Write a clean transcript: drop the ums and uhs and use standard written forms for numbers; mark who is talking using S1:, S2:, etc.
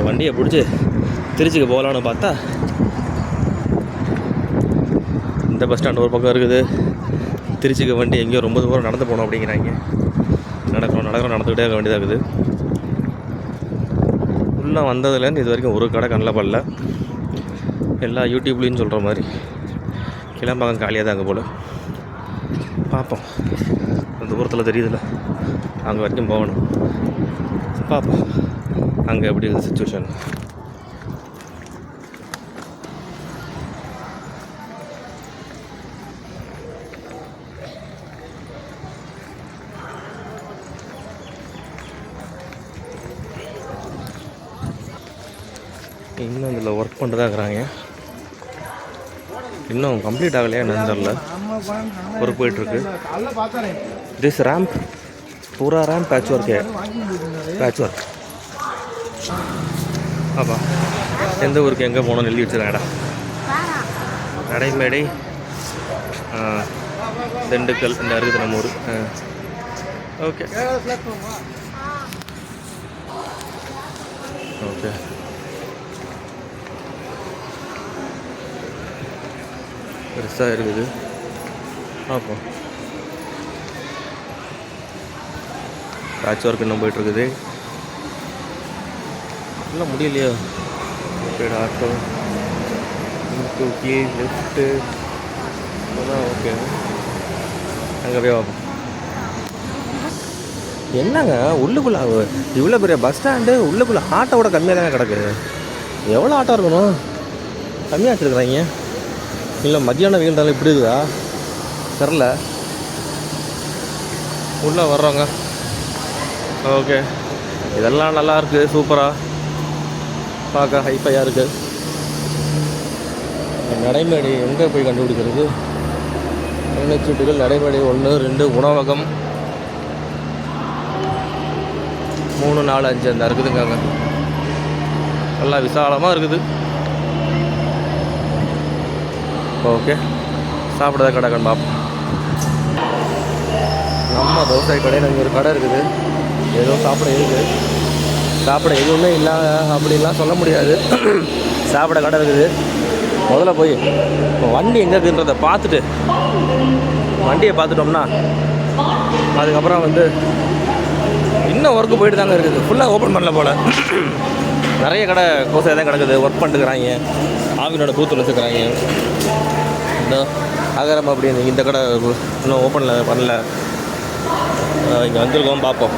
S1: அப்புறம் வண்டியை பிடிச்சி திருச்சிக்கு போகலான்னு பார்த்தா இந்த பஸ் ஸ்டாண்ட் ஒரு பக்கம் இருக்குது. திருச்சிக்கு வண்டி எங்கேயோ ரொம்ப தூரம் நடந்து போகணும் அப்படிங்கிறாங்க. நடந்துக்கிட்டே இருக்க வேண்டியதாக இருக்குது. உள்ளே வந்ததுலேருந்து இது வரைக்கும் ஒரு கடை கண்ணில் படல. எல்லா யூடியூப்லேயும் சொல்கிற மாதிரி கிளம்பாக்கம் காலியாக தான் அங்கே போல். பார்ப்போம், அந்த தூரத்தில் தெரியுதுல்ல, அங்கே வரைக்கும் போகணும். பார்ப்போம் அங்கே எப்படி இருக்குது சிச்சுவேஷன். இன்னும் இதில் ஒர்க் பண்ணுறதா இருக்கிறாங்க. இன்னும் கம்ப்ளீட் ஆகலையா என்னன்னு தெரியல. ஒர்க் போயிட்டுருக்கு. திஸ் ரேம்ப் பூரா ரேம்ப் பேட்ச் ஒர்க் ஆப்பா. எந்த ஊருக்கு எங்கே போகணும்னு எழுதி வச்சுருக்கேன்டா. நடைமேடை, திண்டுக்கல், இந்த இருக்குது நம்ம ஊர். Okay okay. பெருசாக இருக்குது. பார்ப்போம். பேட்ச் ஒர்க் இன்னும் போயிட்டுருக்குது. எல்லாம் முடியலையோ. ஓகே, ஆட்டோ தூக்கி லெஃப்ட்டு அதான். ஓகே, அங்கே போய் பார்ப்போம். என்னங்க உள்ளுக்குள்ளே இவ்வளோ பெரிய பஸ் ஸ்டாண்டு, உள்ளுக்குள்ளே ஆட்டோவோட கம்மியாக தாங்க கிடக்கு. எவ்வளோ ஆட்டோ இருக்கணும்? கம்மியாக வச்சுருக்குறாங்க. இல்லை மத்தியானம் வெயில்னாலும் இப்படி இருக்குதா தெரில. உள்ளே வர்றோங்க. ஓகே, இதெல்லாம் நல்லா இருக்குது. சூப்பராக பார்க்க ஹைஃபையாக இருக்குது. நடைமேடை எங்கே போய் கண்டுபிடிக்கிறது? பயணச்சீட்டுகள் நடைமேடை 1, 2 உணவகம் 3, 4, 5 அந்த இருக்குதுங்க. அங்கே நல்லா விசாலமாக இருக்குது. ஓகே, சாப்பிட்றத கடை கண் பார்ப்போம். நம்ம தோசை கடையில் இங்கே ஒரு கடை இருக்குது. ஏதோ சாப்பிட எதுவுமே இல்லாத அப்படின்லாம் சொல்ல முடியாது. சாப்பிட கடை இருக்குது. முதல்ல போய் வண்டி எங்கே இருக்குன்றதை பார்த்துட்டு, வண்டியை பார்த்துட்டோம்னா அதுக்கப்புறம் இன்னும் ஒர்க்கு போயிட்டு தாங்க இருக்குது. ஃபுல்லாக ஓப்பன் பண்ணல போல். நிறைய கடை கோசை தான் கிடக்குது. ஒர்க் பண்ணிட்டுக்கிறாங்க. ஆவினோட பூத்து வச்சுக்கிறாங்க. இன்னும் அகரம் அப்படின்னு இந்த கடை இன்னும் ஓப்பனில் பண்ணல. இங்கே வந்திருக்கோம், பார்ப்போம்.